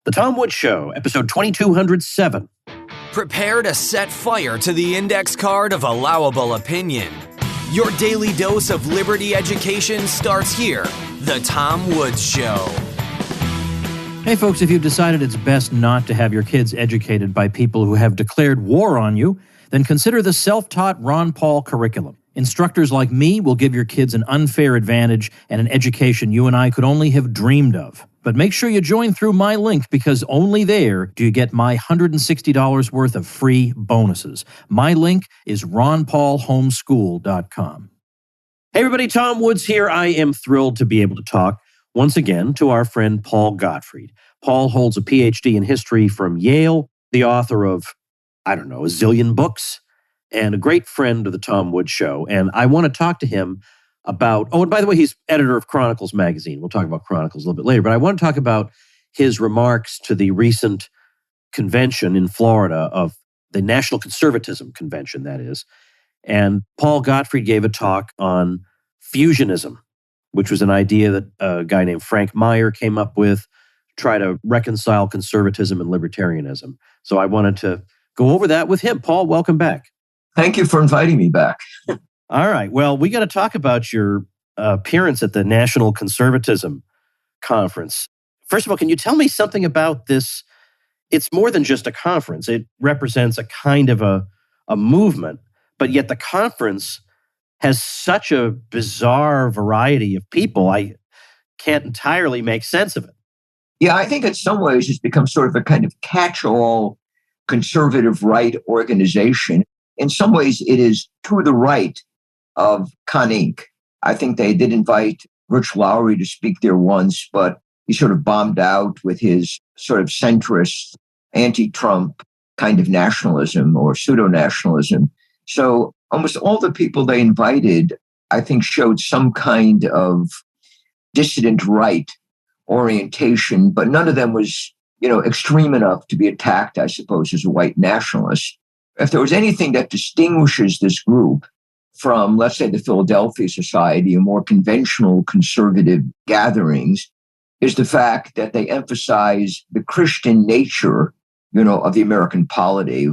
The Tom Woods Show, episode 2207. Prepare to set fire to the index card of allowable opinion. Your daily dose of liberty education starts here. The Tom Woods Show. Hey folks, if you've decided it's best not to have your kids educated by people who have declared war on you, then consider the self-taught Ron Paul curriculum. Instructors like me will give your kids an unfair advantage and an education you and I could only have dreamed of. But make sure you join through my link, because only there do you get my $160 worth of free bonuses. My link is ronpaulhomeschool.com. Hey everybody, Tom Woods here. I am thrilled to be able to talk once again to our friend Paul Gottfried. Paul holds a PhD in history from Yale, the author of, a zillion books, and a great friend of the Tom Woods Show. And I want to talk to him about, and by the way, he's editor of Chronicles magazine. We'll talk about Chronicles a little bit later, but I want to talk about his remarks to the recent convention in Florida of the National Conservatism Convention, that is. And Paul Gottfried gave a talk on fusionism, which was an idea that a guy named Frank Meyer came up with to try to reconcile conservatism and libertarianism. So I wanted to go over that with him. Paul, welcome back. Thank you for inviting me back. All right. Well, we got to talk about your appearance at the National Conservatism Conference. First of all, can you tell me something about this? It's more than just a conference. It represents a kind of a movement, but yet the conference has such a bizarre variety of people. I can't entirely make sense of it. Yeah, I think in some ways it's become sort of a kind of catch-all conservative right organization. In some ways, it is to the right of Con Inc. I think they did invite Rich Lowry to speak there once, but he sort of bombed out with his sort of centrist, anti-Trump kind of nationalism or pseudo-nationalism. So almost all the people they invited, I think, showed some kind of dissident right orientation, but none of them was, extreme enough to be attacked, I suppose, as a white nationalist. If there was anything that distinguishes this group from, let's say, the Philadelphia Society or more conventional conservative gatherings, is the fact that they emphasize the Christian nature, of the American polity.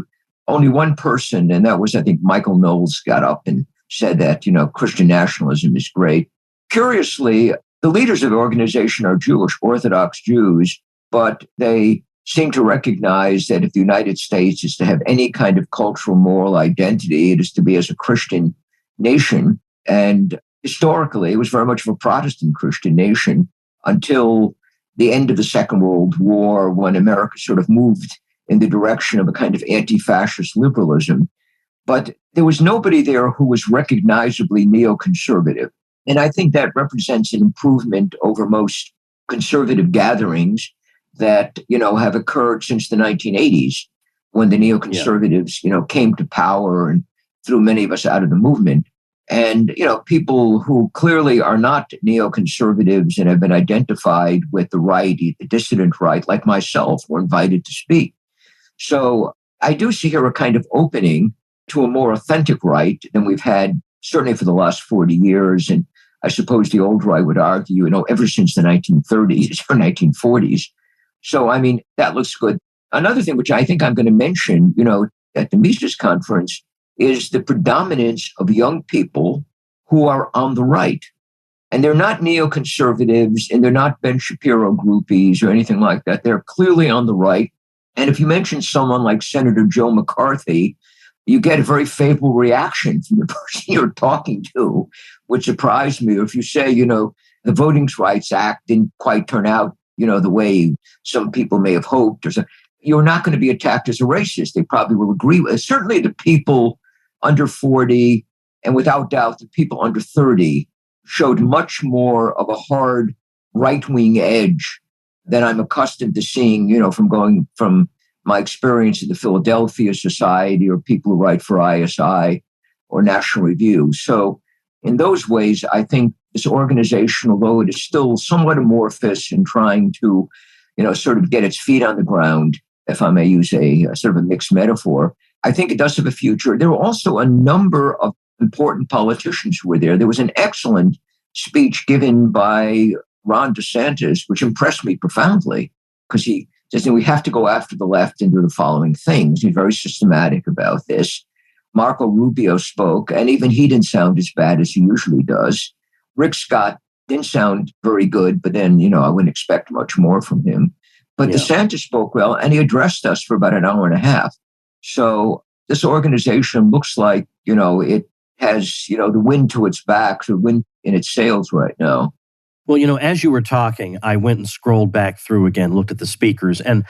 Only one person, and that was, I think, Michael Knowles, got up and said that, Christian nationalism is great. Curiously, the leaders of the organization are Jewish, Orthodox Jews, but they seem to recognize that if the United States is to have any kind of cultural, moral identity, it is to be as a Christian nation. And historically, it was very much of a Protestant Christian nation until the end of the Second World War, when America sort of moved in the direction of a kind of anti-fascist liberalism. But there was nobody there who was recognizably neoconservative. And I think that represents an improvement over most conservative gatherings that, have occurred since the 1980s, when the neoconservatives, came to power and threw many of us out of the movement. And, people who clearly are not neoconservatives and have been identified with the right, the dissident right, like myself, were invited to speak. So I do see here a kind of opening to a more authentic right than we've had, certainly for the last 40 years. And I suppose the old right would argue, ever since the 1930s or 1940s. So, that looks good. Another thing which I think I'm going to mention, at the Mises conference is the predominance of young people who are on the right. And they're not neoconservatives and they're not Ben Shapiro groupies or anything like that. They're clearly on the right. And if you mention someone like Senator Joe McCarthy, you get a very favorable reaction from the person you're talking to, which surprised me. Or if you say, the Voting Rights Act didn't quite turn out, the way some people may have hoped, or so, you're not going to be attacked as a racist. They probably will agree with it. Certainly the people under 40, and without doubt, the people under 30 showed much more of a hard right-wing edge than I'm accustomed to seeing, from my experience at the Philadelphia Society or people who write for ISI or National Review. So in those ways, I think this organization, although it is still somewhat amorphous in trying to, sort of get its feet on the ground, if I may use a sort of a mixed metaphor, I think it does have a future. There were also a number of important politicians who were there. There was an excellent speech given by Ron DeSantis, which impressed me profoundly, because he says that we have to go after the left and do the following things. He's very systematic about this. Marco Rubio spoke, and even he didn't sound as bad as he usually does. Rick Scott didn't sound very good, but then, I wouldn't expect much more from him. But DeSantis spoke well, and he addressed us for about an hour and a half. So this organization looks like, it has, the wind to its back, the wind in its sails right now. Well, as you were talking, I went and scrolled back through again, looked at the speakers, and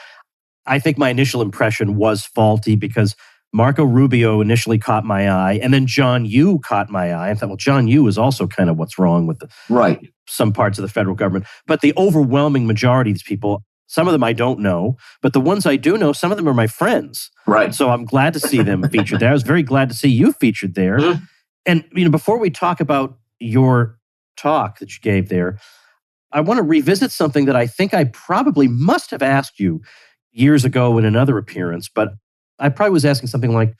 I think my initial impression was faulty because Marco Rubio initially caught my eye, and then John Yoo caught my eye. I thought, well, John Yoo is also kind of what's wrong with some parts of the federal government. But the overwhelming majority of these people, some of them I don't know, but the ones I do know, some of them are my friends. Right. So I'm glad to see them featured there. I was very glad to see you featured there. Mm-hmm. And, before we talk about your talk that you gave there, I want to revisit something that I think I probably must have asked you years ago in another appearance, but I probably was asking something like,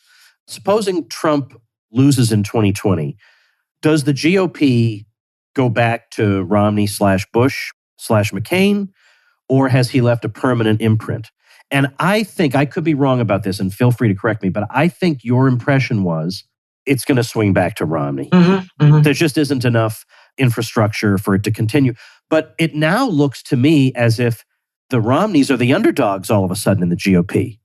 supposing Trump loses in 2020, does the GOP go back to Romney/Bush/McCain, or has he left a permanent imprint? And I think, I could be wrong about this, and feel free to correct me, but I think your impression was it's going to swing back to Romney. Mm-hmm, mm-hmm. There just isn't enough infrastructure for it to continue. But it now looks to me as if the Romneys are the underdogs all of a sudden in the GOP.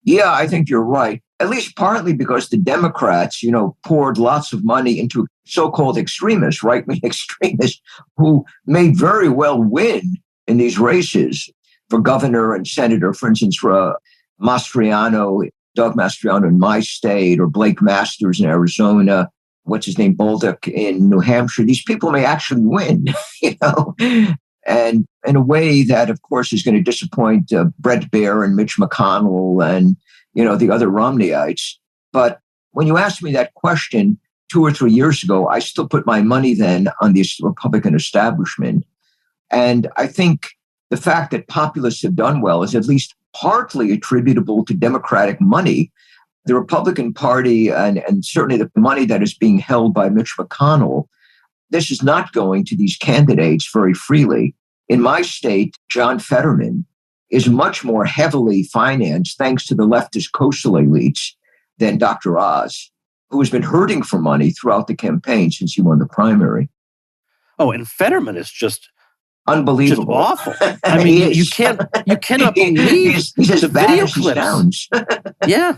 Yeah, I think you're right. At least partly because the Democrats, poured lots of money into so-called extremists, right-wing extremists, who may very well win in these races for governor and senator. For instance, for Doug Mastriano in my state, or Blake Masters in Arizona, what's his name, Bolduc in New Hampshire. These people may actually win, and in a way that, of course, is going to disappoint Brett Baer and Mitch McConnell and, the other Romneyites. But when you asked me that question 2 or 3 years ago, I still put my money then on the Republican establishment. And I think the fact that populists have done well is at least partly attributable to Democratic money. The Republican Party, and certainly the money that is being held by Mitch McConnell, this is not going to these candidates very freely. In my state, John Fetterman is much more heavily financed, thanks to the leftist coastal elites, than Dr. Oz, who has been hurting for money throughout the campaign since he won the primary. Oh, and Fetterman is just unbelievable, just awful. I mean, you cannot believe he's as the bad video as he clips. Sounds. Yeah,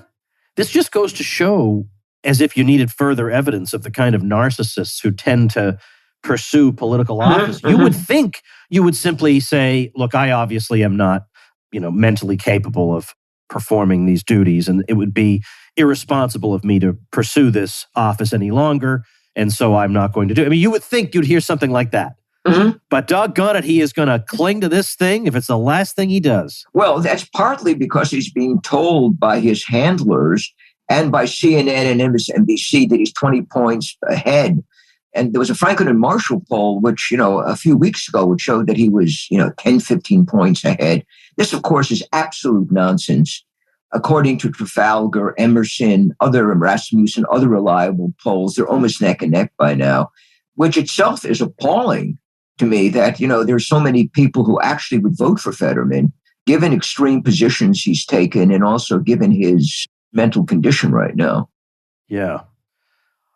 this just goes to show, as if you needed further evidence of the kind of narcissists who tend to pursue political office. You would think you would simply say, "Look, I obviously am not, mentally capable of performing these duties, and it would be irresponsible of me to pursue this office any longer, and so I'm not going to do it." I mean, you would think you'd hear something like that. Mm-hmm. But doggone it, he is going to cling to this thing if it's the last thing he does. Well, that's partly because he's being told by his handlers and by CNN and MSNBC that he's 20 points ahead. And there was a Franklin and Marshall poll, which, a few weeks ago, which showed that he was, 10, 15 points ahead. This, of course, is absolute nonsense. According to Trafalgar, Emerson, Rasmussen, other reliable polls, they're almost neck and neck by now, which itself is appalling to me that, there's so many people who actually would vote for Fetterman, given extreme positions he's taken and also given his mental condition right now. Yeah.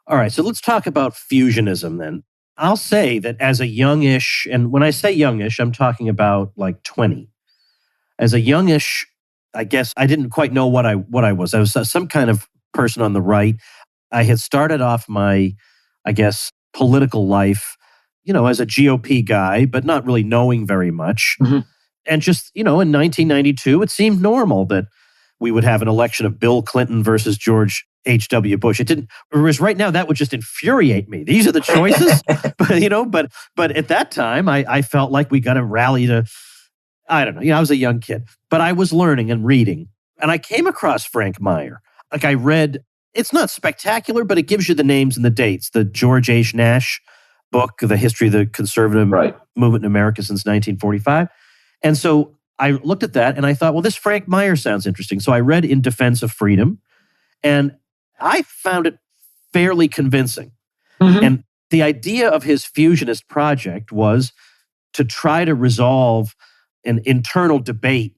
All right, so let's talk about fusionism then. I'll say that as a youngish, and when I say youngish, I'm talking about like 20. As a youngish, I guess I didn't quite know what I was. I was some kind of person on the right. I had started off my, I guess, political life, as a GOP guy, but not really knowing very much. Mm-hmm. And just, in 1992, it seemed normal that we would have an election of Bill Clinton versus George H.W. Bush. It didn't, whereas right now that would just infuriate me. These are the choices, but at that time I felt like we got to rally to, I don't know, I was a young kid, but I was learning and reading, and I came across Frank Meyer. Like I read, it's not spectacular, but it gives you the names and the dates. The George H. Nash book, The History of the Conservative Movement in America since 1945. And so I looked at that and I thought, well, this Frank Meyer sounds interesting. So I read In Defense of Freedom, and I found it fairly convincing. Mm-hmm. And the idea of his fusionist project was to try to resolve an internal debate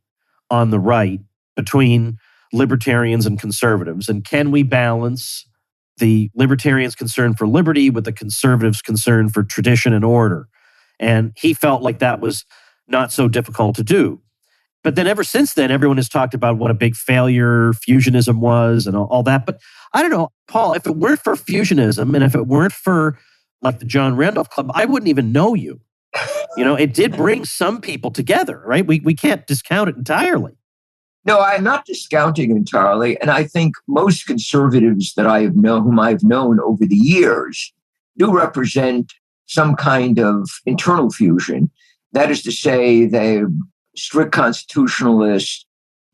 on the right between libertarians and conservatives? And can we balance the libertarians' concern for liberty with the conservatives' concern for tradition and order? And he felt like that was not so difficult to do. But then ever since then, everyone has talked about what a big failure fusionism was and all that. But I don't know, Paul, if it weren't for fusionism and if it weren't for like the John Randolph Club, I wouldn't even know you. It did bring some people together, right? We can't discount it entirely. No, I'm not discounting entirely. And I think most conservatives that I have known, whom I've known over the years, do represent some kind of internal fusion. That is to say, they're strict constitutionalists,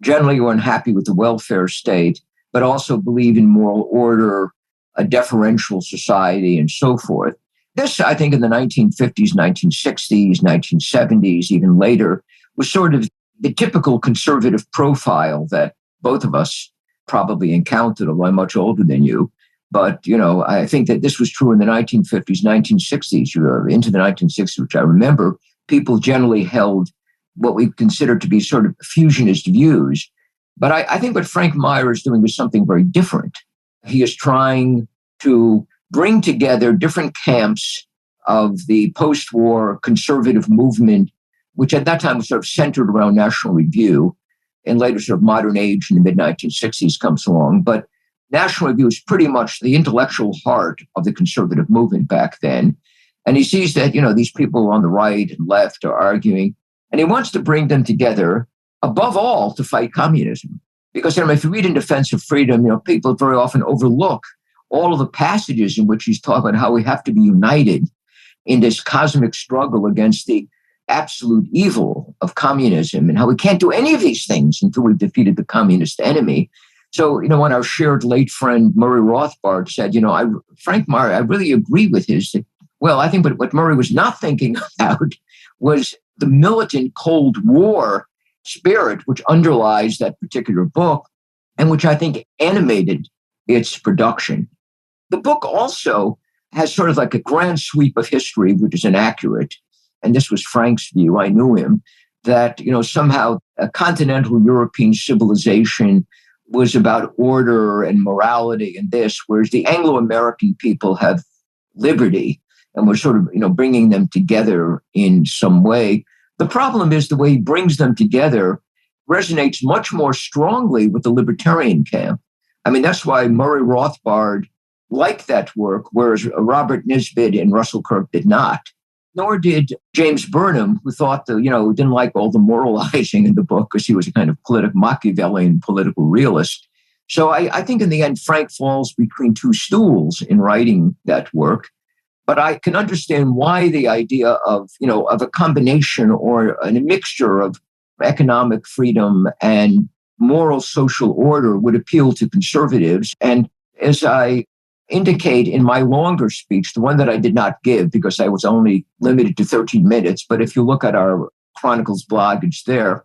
generally are unhappy with the welfare state, but also believe in moral order, a deferential society, and so forth. This, I think, in the 1950s, 1960s, 1970s, even later, was sort of the typical conservative profile that both of us probably encountered, although I'm much older than you. But, I think that this was true in the 1950s, 1960s, into the 1960s, which I remember. People generally held what we consider to be sort of fusionist views. But I think what Frank Meyer is doing is something very different. He is trying to bring together different camps of the post-war conservative movement, which at that time was sort of centered around National Review, and later sort of Modern Age in the mid-1960s comes along. But National Review is pretty much the intellectual heart of the conservative movement back then. And he sees that, these people on the right and left are arguing, and he wants to bring them together, above all, to fight communism. Because if you read In Defense of Freedom, people very often overlook all of the passages in which he's talking about how we have to be united in this cosmic struggle against the absolute evil of communism, and how we can't do any of these things until we've defeated the communist enemy. So, when our shared late friend Murray Rothbard said, Frank Meyer, I really agree with his. Well, I think what Murray was not thinking about was the militant Cold War spirit which underlies that particular book, and which I think animated its production. The book also has sort of like a grand sweep of history, which is inaccurate. And this was Frank's view. I knew him, that, somehow a continental European civilization was about order and morality and this, whereas the Anglo-American people have liberty, and we're sort of, bringing them together in some way. The problem is the way he brings them together resonates much more strongly with the libertarian camp. I mean, that's why Murray Rothbard liked that work, whereas Robert Nisbet and Russell Kirk did not. Nor did James Burnham, who thought that, didn't like all the moralizing in the book because he was a kind of Machiavellian political realist. So I think in the end, Frank falls between two stools in writing that work. But I can understand why the idea of a combination or a mixture of economic freedom and moral social order would appeal to conservatives. And as I indicate in my longer speech, the one that I did not give because I was only limited to 13 minutes, but if you look at our Chronicles blog, it's there.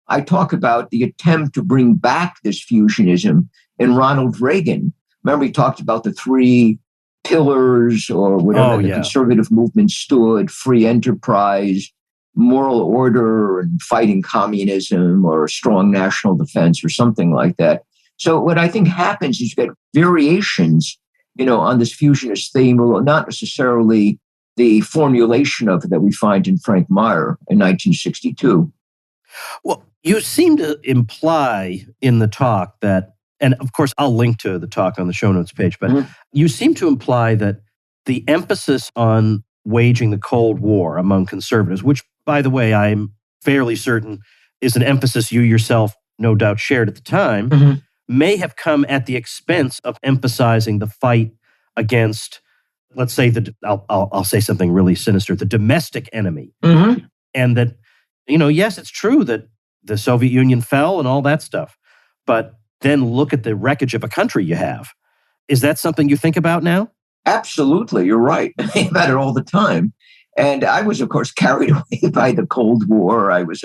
I talk about the attempt to bring back this fusionism in Ronald Reagan. Remember, he talked about the three pillars or whatever the conservative movement stood: free enterprise, moral order, and fighting communism, or strong national defense, or something like that. So what I think happens is you get variations, on this fusionist theme, although not necessarily the formulation of it that we find in Frank Meyer in 1962. Well, you seem to imply in the talk that, and of course, I'll link to the talk on the show notes page, but you seem to imply that the emphasis on waging the Cold War among conservatives, which, by the way, I'm fairly certain is an emphasis you yourself no doubt shared at the time, may have come at the expense of emphasizing the fight against, let's say, I'll say something really sinister, the domestic enemy. And that, yes, it's true that the Soviet Union fell and all that stuff, but then look at the wreckage of a country you have. Is that something you think about now? Absolutely. You're right. I think about it all the time. And I was, of course, carried away by the Cold War. I was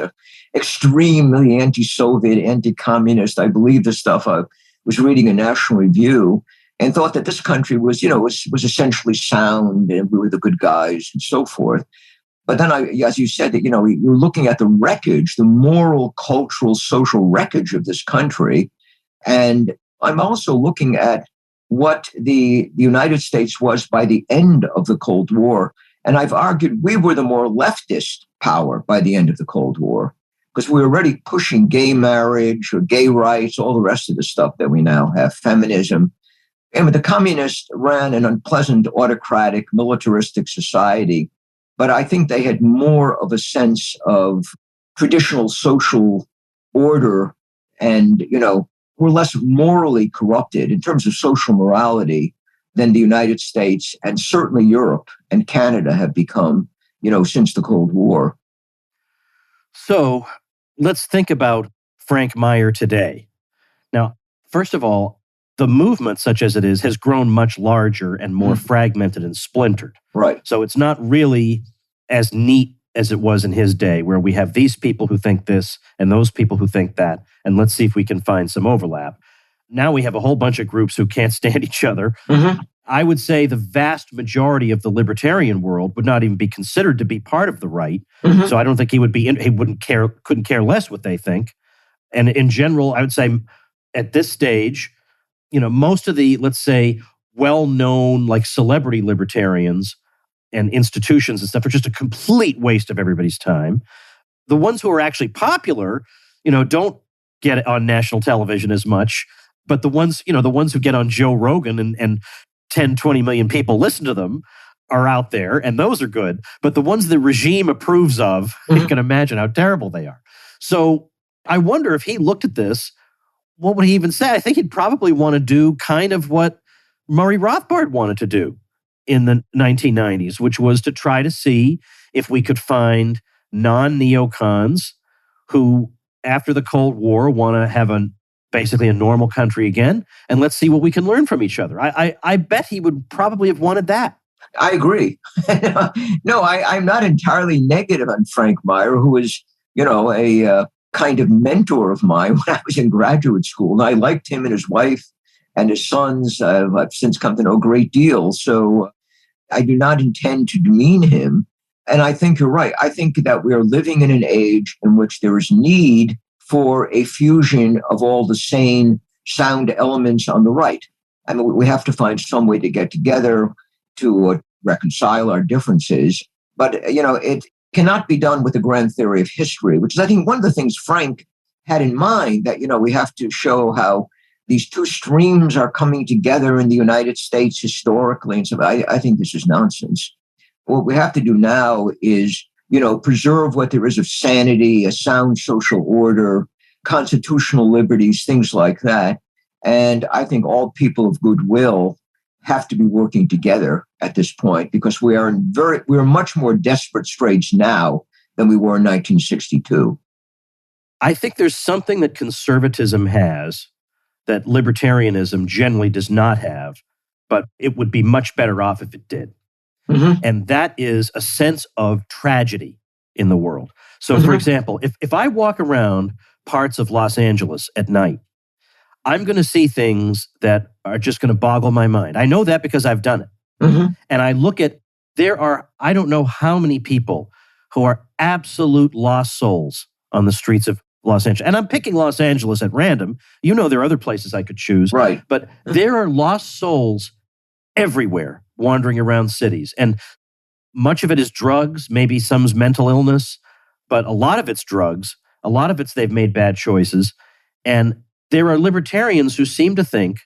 extremely anti-Soviet, anti-communist. I believed the stuff. I was reading a National Review and thought that this country was, was essentially sound and we were the good guys and so forth. But then, as you said, that you're looking at the wreckage, the moral, cultural, social wreckage of this country, and I'm also looking at what the United States was by the end of the Cold War. And I've argued we were the more leftist power by the end of the Cold War, because we were already pushing gay marriage or gay rights, all the rest of the stuff that we now have, feminism. And the communists ran an unpleasant, autocratic, militaristic society. But I think they had more of a sense of traditional social order and, were less morally corrupted in terms of social morality than the United States and certainly Europe and Canada have become, since the Cold War. So let's think about Frank Meyer today. Now, first of all, the movement, such as it is, has grown much larger and more fragmented and splintered. Right. So it's not really as neat as it was in his day, where we have these people who think this and those people who think that, and let's see if we can find some overlap. Now we have a whole bunch of groups who can't stand each other. Mm-hmm. I would say the vast majority of the libertarian world would not even be considered to be part of the right. Mm-hmm. So I don't think he couldn't care less what they think. And in general, I would say at this stage, most of the, let's say, well-known like celebrity libertarians and institutions and stuff are just a complete waste of everybody's time. The ones who are actually popular, don't get on national television as much, but the ones who get on Joe Rogan and 10, 20 million people listen to them are out there, and those are good. But the ones the regime approves of, you can imagine how terrible they are. So I wonder if he looked at this, what would he even say? I think he'd probably want to do kind of what Murray Rothbard wanted to do in the 1990s, which was to try to see if we could find non-neocons who, after the Cold War, want to have basically a normal country again, and let's see what we can learn from each other. I bet he would probably have wanted that. I agree. No, I'm not entirely negative on Frank Meyer, who was, a kind of mentor of mine when I was in graduate school. And I liked him and his wife and his sons. I've since come to know a great deal. So I do not intend to demean him. And I think you're right. I think that we are living in an age in which there is need for a fusion of all the sane, sound elements on the right. I mean, we have to find some way to get together to reconcile our differences. But, it cannot be done with a grand theory of history, which is, I think, one of the things Frank had in mind, that, we have to show how these two streams are coming together in the United States historically. And so I think this is nonsense. What we have to do now is, preserve what there is of sanity, a sound social order, constitutional liberties, things like that. And I think all people of goodwill have to be working together at this point, because we are much more desperate straits now than we were in 1962. I think there's something that conservatism has that libertarianism generally does not have, but it would be much better off if it did. Mm-hmm. And that is a sense of tragedy in the world. So, for example, if I walk around parts of Los Angeles at night, I'm going to see things that are just going to boggle my mind. I know that because I've done it. Mm-hmm. And I look at, I don't know how many people who are absolute lost souls on the streets of Los Angeles. And I'm picking Los Angeles at random. There are other places I could choose. Right. But there are lost souls everywhere wandering around cities. And much of it is drugs, maybe some's mental illness, but a lot of it's drugs. A lot of it's they've made bad choices. And there are libertarians who seem to think,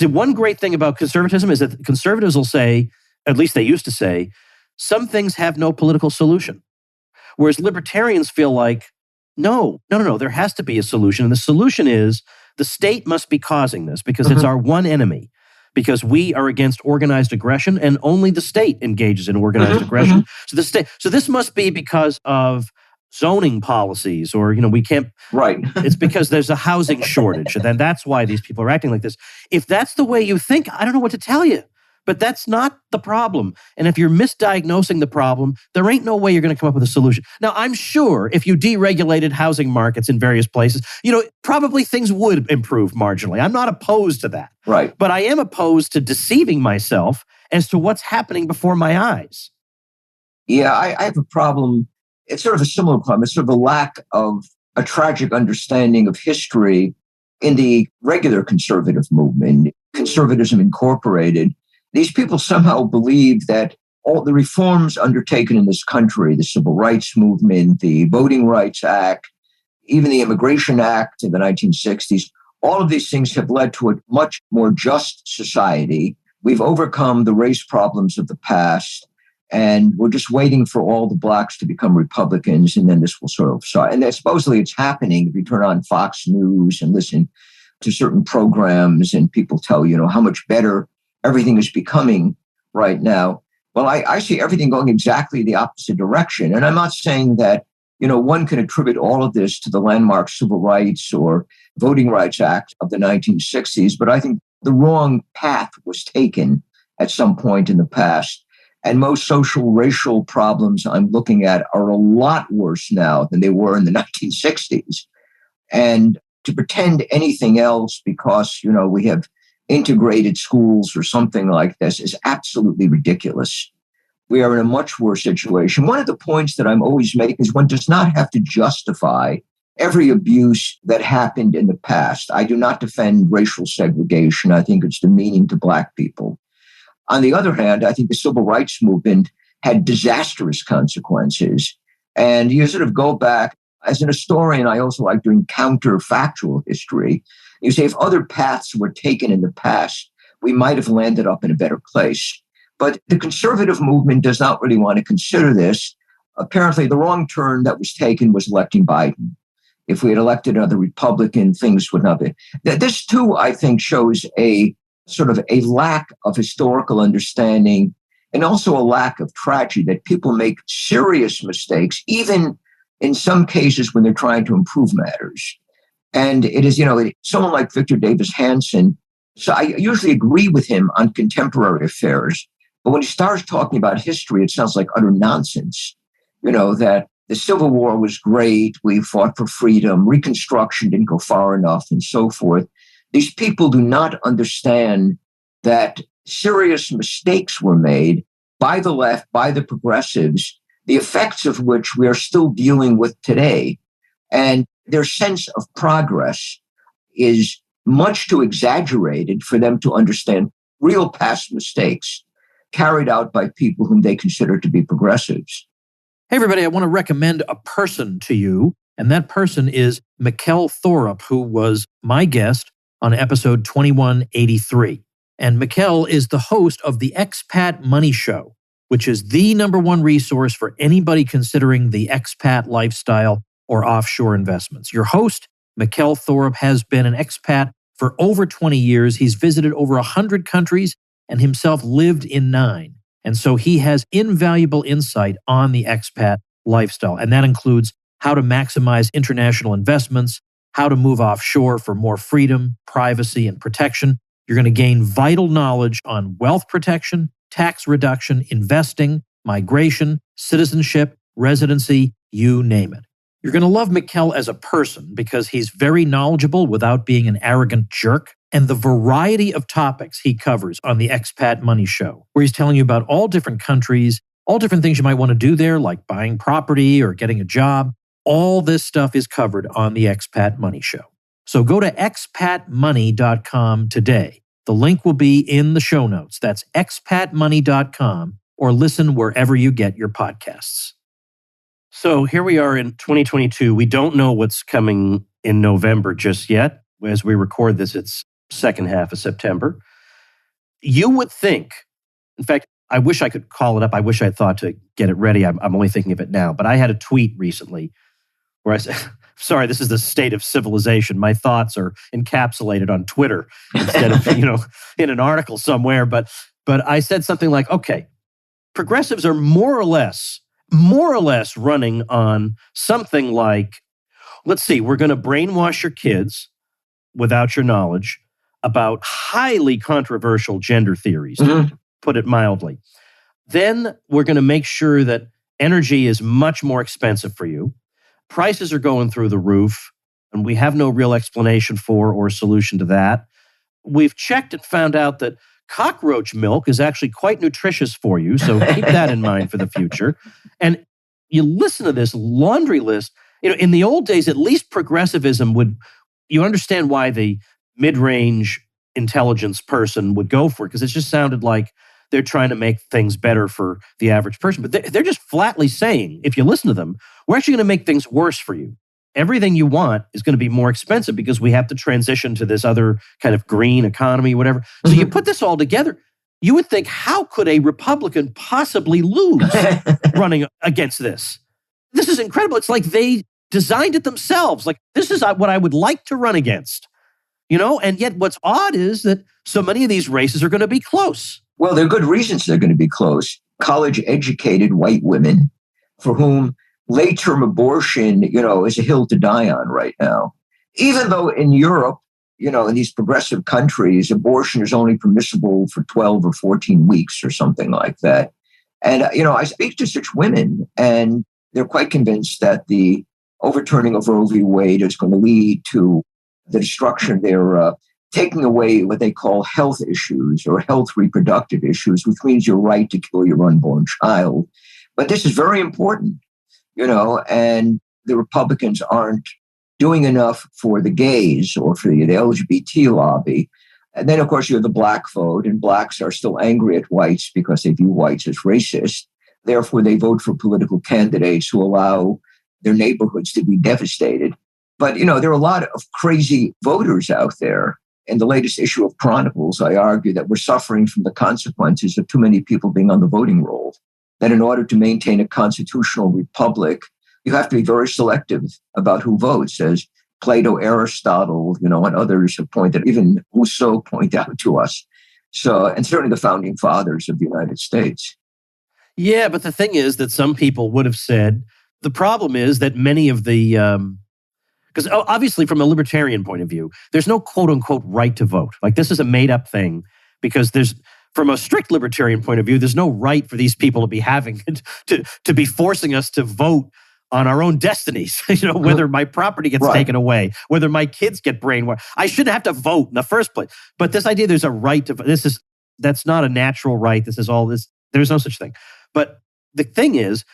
one great thing about conservatism is that conservatives will say, at least they used to say, some things have no political solution. Whereas libertarians feel like, no, there has to be a solution. And the solution is the state must be causing this because it's our one enemy. Because we are against organized aggression and only the state engages in organized aggression. So this must be because of zoning policies, or, we can't. Right. It's because there's a housing shortage. And then that's why these people are acting like this. If that's the way you think, I don't know what to tell you. But that's not the problem. And if you're misdiagnosing the problem, there ain't no way you're going to come up with a solution. Now, I'm sure if you deregulated housing markets in various places, probably things would improve marginally. I'm not opposed to that. Right. But I am opposed to deceiving myself as to what's happening before my eyes. Yeah, I have a problem. It's sort of a similar problem. It's sort of a lack of a tragic understanding of history in the regular conservative movement, Conservatism Incorporated. These people somehow believe that all the reforms undertaken in this country, the Civil Rights Movement, the Voting Rights Act, even the Immigration Act in the 1960s, all of these things have led to a much more just society. We've overcome the race problems of the past, and we're just waiting for all the blacks to become Republicans, and then this will sort of start. And supposedly it's happening if you turn on Fox News and listen to certain programs, and people tell you, how much better everything is becoming right now. Well, I see everything going exactly the opposite direction. And I'm not saying that, one can attribute all of this to the landmark Civil Rights or Voting Rights Act of the 1960s, but I think the wrong path was taken at some point in the past. And most social, racial problems I'm looking at are a lot worse now than they were in the 1960s. And to pretend anything else because, we have integrated schools or something like this is absolutely ridiculous. We are in a much worse situation. One of the points that I'm always making is one does not have to justify every abuse that happened in the past. I do not defend racial segregation. I think it's demeaning to Black people. On the other hand, I think the civil rights movement had disastrous consequences. And you sort of go back, as an historian, I also like doing counterfactual history. You say if other paths were taken in the past, we might have landed up in a better place. But the conservative movement does not really want to consider this. Apparently, the wrong turn that was taken was electing Biden. If we had elected another Republican, things would not be. This, too, I think, shows a sort of a lack of historical understanding and also a lack of tragedy, that people make serious mistakes, even in some cases when they're trying to improve matters. And it is, someone like Victor Davis Hanson, so I usually agree with him on contemporary affairs, but when he starts talking about history, it sounds like utter nonsense. That the Civil War was great, we fought for freedom, Reconstruction didn't go far enough, and so forth. These people do not understand that serious mistakes were made by the left, by the progressives, the effects of which we are still dealing with today. And their sense of progress is much too exaggerated for them to understand real past mistakes carried out by people whom they consider to be progressives. Hey, everybody, I want to recommend a person to you, and that person is Mikkel Thorup, who was my guest on episode 2183. And Mikkel is the host of the Expat Money Show, which is the #1 resource for anybody considering the expat lifestyle or offshore investments. Your host, Mikkel Thorup, has been an expat for over 20 years. He's visited over 100 countries and himself lived in 9. And so he has invaluable insight on the expat lifestyle. And that includes how to maximize international investments, how to move offshore for more freedom, privacy, and protection. You're going to gain vital knowledge on wealth protection, tax reduction, investing, migration, citizenship, residency, you name it. You're going to love Mikkel as a person because he's very knowledgeable without being an arrogant jerk. And the variety of topics he covers on the Expat Money Show, where he's telling you about all different countries, all different things you might want to do there, like buying property or getting a job. All this stuff is covered on the Expat Money Show. So go to expatmoney.com today. The link will be in the show notes. That's expatmoney.com, or listen wherever you get your podcasts. So here we are in 2022. We don't know what's coming in November just yet. As we record this, it's second half of September. You would think, in fact, I wish I could call it up. I wish I thought to get it ready. I'm only thinking of it now. But I had a tweet recently where I said, sorry, this is the state of civilization. My thoughts are encapsulated on Twitter instead of, in an article somewhere. But I said something like, okay, progressives are more or less running on something like, let's see, we're going to brainwash your kids without your knowledge about highly controversial gender theories, to put it mildly. Then we're going to make sure that energy is much more expensive for you. Prices are going through the roof, and we have no real explanation for or solution to that. We've checked and found out that cockroach milk is actually quite nutritious for you. So keep that in mind for the future. And you listen to this laundry list. In the old days, at least progressivism you understand why the mid-range intelligence person would go for it, because it just sounded like they're trying to make things better for the average person. But they're just flatly saying, if you listen to them, we're actually going to make things worse for you. Everything you want is going to be more expensive because we have to transition to this other kind of green economy, whatever. So you put this all together, you would think, how could a Republican possibly lose running against this? This is incredible. It's like they designed it themselves. Like, this is what I would like to run against. And yet what's odd is that so many of these races are going to be close. Well, there are good reasons they're going to be close. College-educated white women for whom late-term abortion, is a hill to die on right now. Even though in Europe, in these progressive countries, abortion is only permissible for 12 or 14 weeks or something like that. And, I speak to such women, and they're quite convinced that the overturning of Roe v. Wade is going to lead to the destruction. They're taking away what they call health issues or health reproductive issues, which means your right to kill your unborn child. But this is very important, and the Republicans aren't doing enough for the gays or for the LGBT lobby. And then, of course, you have the black vote, and blacks are still angry at whites because they view whites as racist. Therefore, they vote for political candidates who allow their neighborhoods to be devastated. But, there are a lot of crazy voters out there. In the latest issue of Chronicles, I argue that we're suffering from the consequences of too mmany people being on the voting roll. That in order to maintain a constitutional republic, you have to be very selective about who votes, as Plato, Aristotle, and others have pointed, even Rousseau point out to us. So, and certainly the founding fathers of the United States. Yeah, but the thing is that some people would have said, the problem is that many of the, because obviously from a libertarian point of view, there's no quote unquote right to vote. Like, this is a made up thing because from a strict libertarian point of view, there's no right for these people to be having to be forcing us to vote on our own destinies. Whether my property gets taken away, whether my kids get brainwashed. I shouldn't have to vote in the first place. But this idea there's a right to that's not a natural right. This is all this. There's no such thing. But the thing is,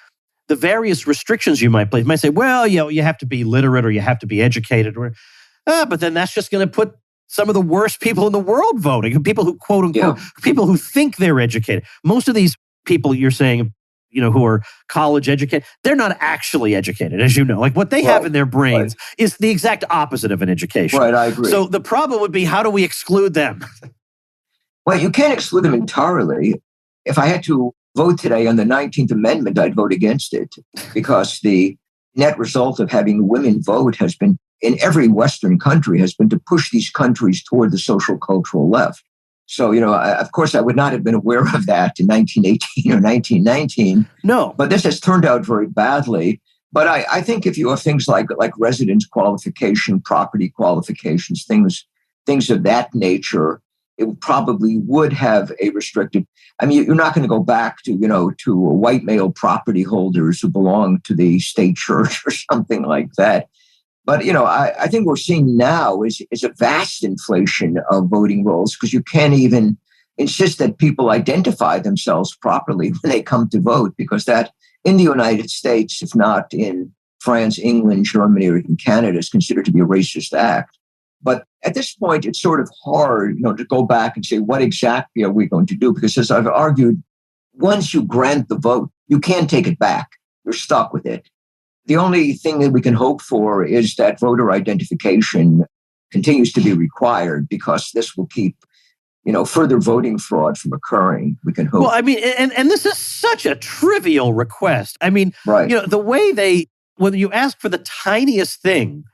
the various restrictions you might place, you might say, well, you have to be literate or you have to be educated, but then that's just going to put some of the worst people in the world voting. People who quote unquote, people who think they're educated. Most of these people you're saying, who are college educated, they're not actually educated, as you know. Like, what they have in their brains is the exact opposite of an education. Right, I agree. So the problem would be, how do we exclude them? Well, you can't exclude them entirely. If I had to vote today on the 19th Amendment, I'd vote against it, because the net result of having women vote has been, in every Western country, has been to push these countries toward the social cultural left. So, of course, I would not have been aware of that in 1918 or 1919. No. But this has turned out very badly. But I think if you have things like residence qualification, property qualifications, things of that nature, it probably would have a restricted. I mean, you're not going to go back to white male property holders who belong to the state church or something like that. But, I think we're seeing now is a vast inflation of voting rolls, because you can't even insist that people identify themselves properly when they come to vote, because that in the United States, if not in France, England, Germany, or even Canada, is considered to be a racist act. But at this point, it's sort of hard, to go back and say, what exactly are we going to do? Because as I've argued, once you grant the vote, you can't take it back. You're stuck with it. The only thing that we can hope for is that voter identification continues to be required, because this will keep, further voting fraud from occurring. We can hope. Well, I mean, and this is such a trivial request. I mean, the way when you ask for the tiniest thing,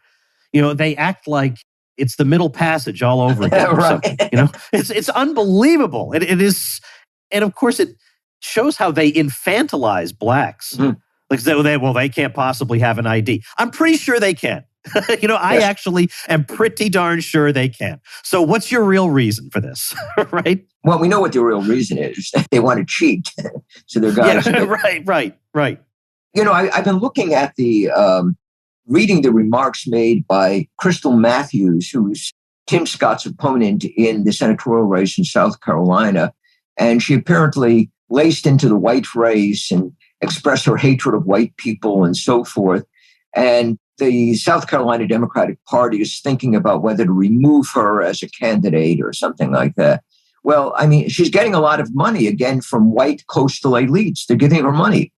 they act like it's the Middle Passage all over again. It's unbelievable. It is, and of course, it shows how they infantilize blacks. Mm-hmm. Like, they can't possibly have an ID. I'm pretty sure they can. I actually am pretty darn sure they can. So what's your real reason for this, right? Well, we know what the real reason is. They want to cheat. So they're guys. Yeah, right. I've been looking at reading the remarks made by Crystal Matthews, who's Tim Scott's opponent in the senatorial race in South Carolina. And she apparently laced into the white race and expressed her hatred of white people and so forth. And the South Carolina Democratic Party is thinking about whether to remove her as a candidate or something like that. Well, I mean, she's getting a lot of money, again, from white coastal elites. They're giving her money.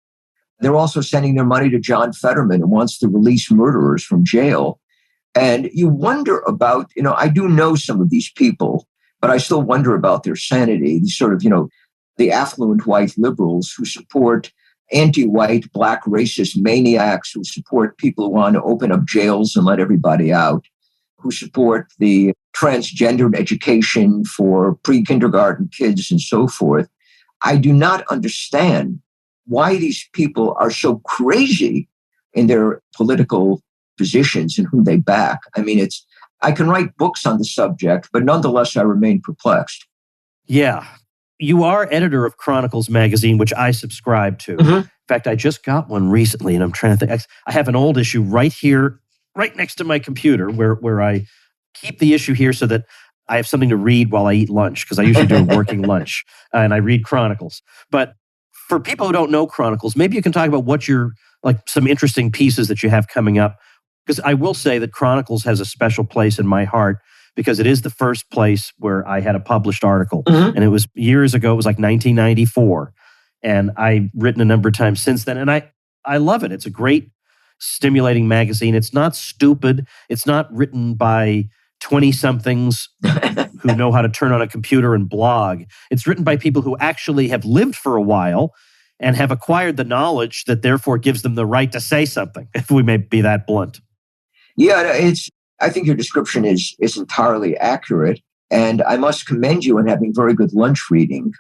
They're also sending their money to John Fetterman, who wants to release murderers from jail. And you wonder about, I do know some of these people, but I still wonder about their sanity. These sort of, the affluent white liberals who support anti-white, black racist maniacs, who support people who want to open up jails and let everybody out, who support the transgendered education for pre-kindergarten kids and so forth. I do not understand why these people are so crazy in their political positions and whom they back. I mean, I can write books on the subject, but nonetheless, I remain perplexed. Yeah. You are editor of Chronicles magazine, which I subscribe to. Mm-hmm. In fact, I just got one recently, and I'm trying to think. I have an old issue right here, right next to my computer, where I keep the issue here so that I have something to read while I eat lunch, because I usually do a working lunch, and I read Chronicles. But for people who don't know Chronicles, maybe you can talk about what some interesting pieces that you have coming up. Because I will say that Chronicles has a special place in my heart, because it is the first place where I had a published article. Mm-hmm. And it was years ago, it was like 1994. And I've written a number of times since then. And I love it. It's a great, stimulating magazine. It's not stupid. It's not written by 20-somethings who know how to turn on a computer and blog. It's written by people who actually have lived for a while and have acquired the knowledge that therefore gives them the right to say something, if we may be that blunt. Yeah, I think your description is entirely accurate. And I must commend you on having very good lunch reading.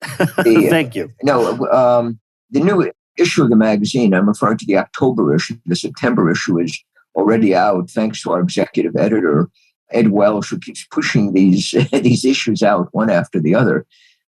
Thank you. The new issue of the magazine, I'm referring to the October issue. The September issue is already out, thanks to our executive editor, Ed Welsh, who keeps pushing these issues out one after the other,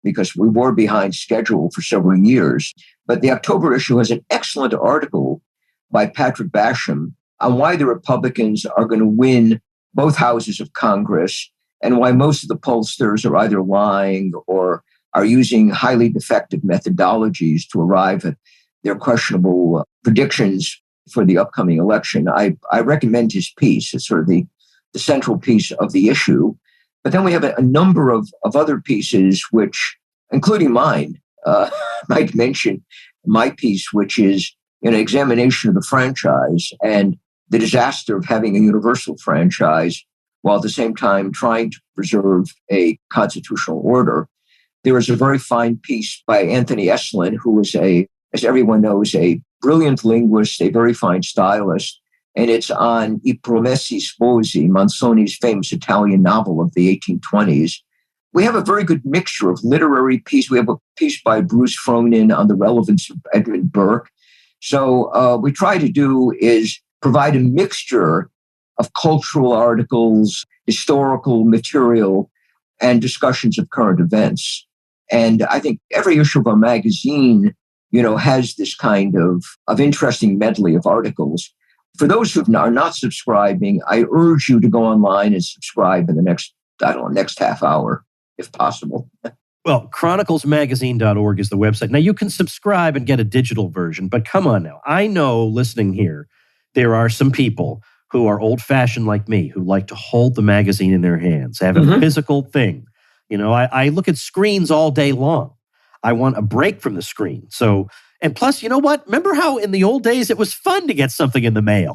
because we were behind schedule for several years. But the October issue has an excellent article by Patrick Basham on why the Republicans are going to win both houses of Congress, and why most of the pollsters are either lying or are using highly defective methodologies to arrive at their questionable predictions for the upcoming election. I recommend his piece. It's sort of the central piece of the issue. But then we have a number of other pieces, which, including mine, might mention my piece, which is an examination of the franchise and the disaster of having a universal franchise, while at the same time trying to preserve a constitutional order. There is a very fine piece by Anthony Eslin, who is as everyone knows, a brilliant linguist, a very fine stylist, and it's on I Promessi Sposi, Manzoni's famous Italian novel of the 1820s. We have a very good mixture of literary piece. We have a piece by Bruce Fronin on the relevance of Edmund Burke. So we try to do is provide a mixture of cultural articles, historical material, and discussions of current events. And I think every issue of our magazine, has this kind of interesting medley of articles. For those who are not subscribing, I urge you to go online and subscribe in the next half hour, if possible. Well, chroniclesmagazine.org is the website. Now, you can subscribe and get a digital version, but come on now. I know, listening here, there are some people who are old-fashioned like me, who like to hold the magazine in their hands, have a physical thing. I look at screens all day long. I want a break from the screen. So, and plus, you know what? Remember how in the old days it was fun to get something in the mail?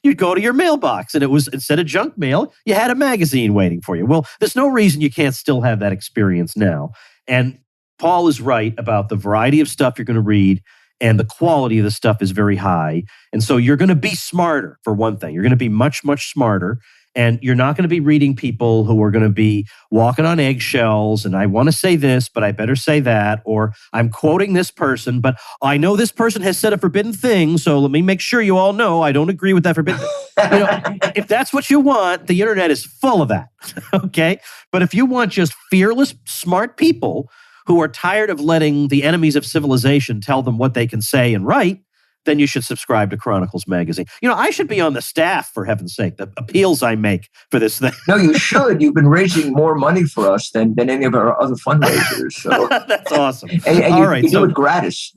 You'd go to your mailbox and it was, instead of junk mail, you had a magazine waiting for you. Well, there's no reason you can't still have that experience now. And Paul is right about the variety of stuff you're going to read, and the quality of the stuff is very high. And so you're going to be smarter, for one thing. You're going to be much, much smarter. And you're not going to be reading people who are going to be walking on eggshells, and I want to say this, but I better say that, or I'm quoting this person, but I know this person has said a forbidden thing, so let me make sure you all know I don't agree with that forbidden thing. If that's what you want, the internet is full of that, okay? But if you want just fearless, smart people who are tired of letting the enemies of civilization tell them what they can say and write, then you should subscribe to Chronicles Magazine. I should be on the staff, for heaven's sake, the appeals I make for this thing. No, you should. You've been raising more money for us than any of our other fundraisers. So. That's awesome. And you do it gratis.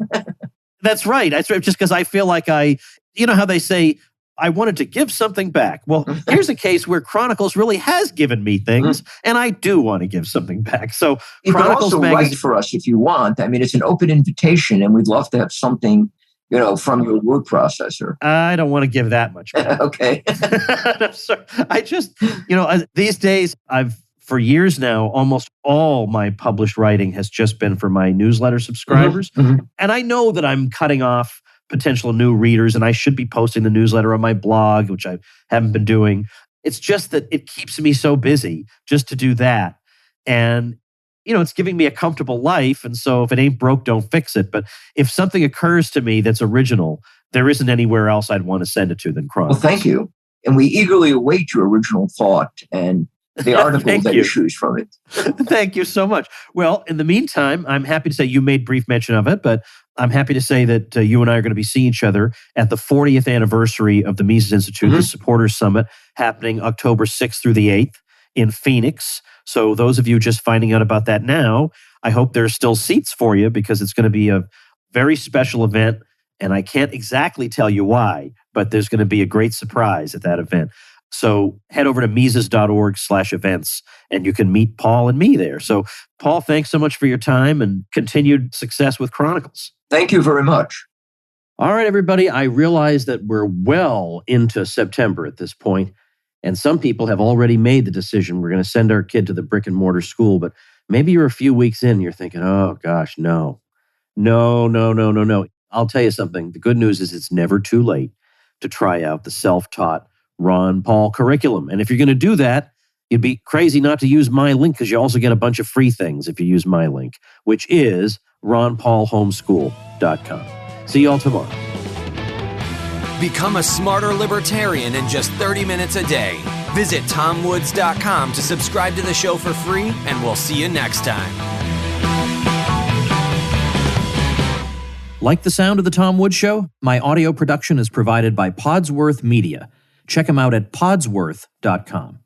That's right. Just because I feel like how they say, I wanted to give something back. Well, here's a case where Chronicles really has given me things, and I do want to give something back. So you Chronicles can also write for us if you want. I mean, it's an open invitation, and we'd love to have something, from your word processor. I don't want to give that much back. Okay. I'm sorry. I just, these days, for years now, almost all my published writing has just been for my newsletter subscribers. And I know that I'm cutting off potential new readers, and I should be posting the newsletter on my blog, which I haven't been doing. It's just that it keeps me so busy just to do that. And, it's giving me a comfortable life. And so if it ain't broke, don't fix it. But if something occurs to me that's original, there isn't anywhere else I'd want to send it to than Chronicles. Well, thank you. And we eagerly await your original thought and the article that issues from it. Thank you so much. Well, in the meantime, I'm happy to say you made brief mention of it, but I'm happy to say that you and I are going to be seeing each other at the 40th anniversary of the Mises Institute, the Supporters Summit, happening October 6th through the 8th in Phoenix. So those of you just finding out about that now, I hope there's still seats for you because it's going to be a very special event. And I can't exactly tell you why, but there's going to be a great surprise at that event. So head over to Mises.org/events and you can meet Paul and me there. So Paul, thanks so much for your time and continued success with Chronicles. Thank you very much. All right, everybody. I realize that we're well into September at this point, and some people have already made the decision we're going to send our kid to the brick and mortar school, but maybe you're a few weeks in and you're thinking, oh gosh, no. I'll tell you something. The good news is it's never too late to try out the self-taught Ron Paul curriculum. And if you're going to do that, you'd be crazy not to use my link because you also get a bunch of free things if you use my link, which is ronpaulhomeschool.com. See you all tomorrow. Become a smarter libertarian in just 30 minutes a day. Visit tomwoods.com to subscribe to the show for free, and we'll see you next time. Like the sound of The Tom Woods Show? My audio production is provided by Podsworth Media. Check them out at podsworth.com.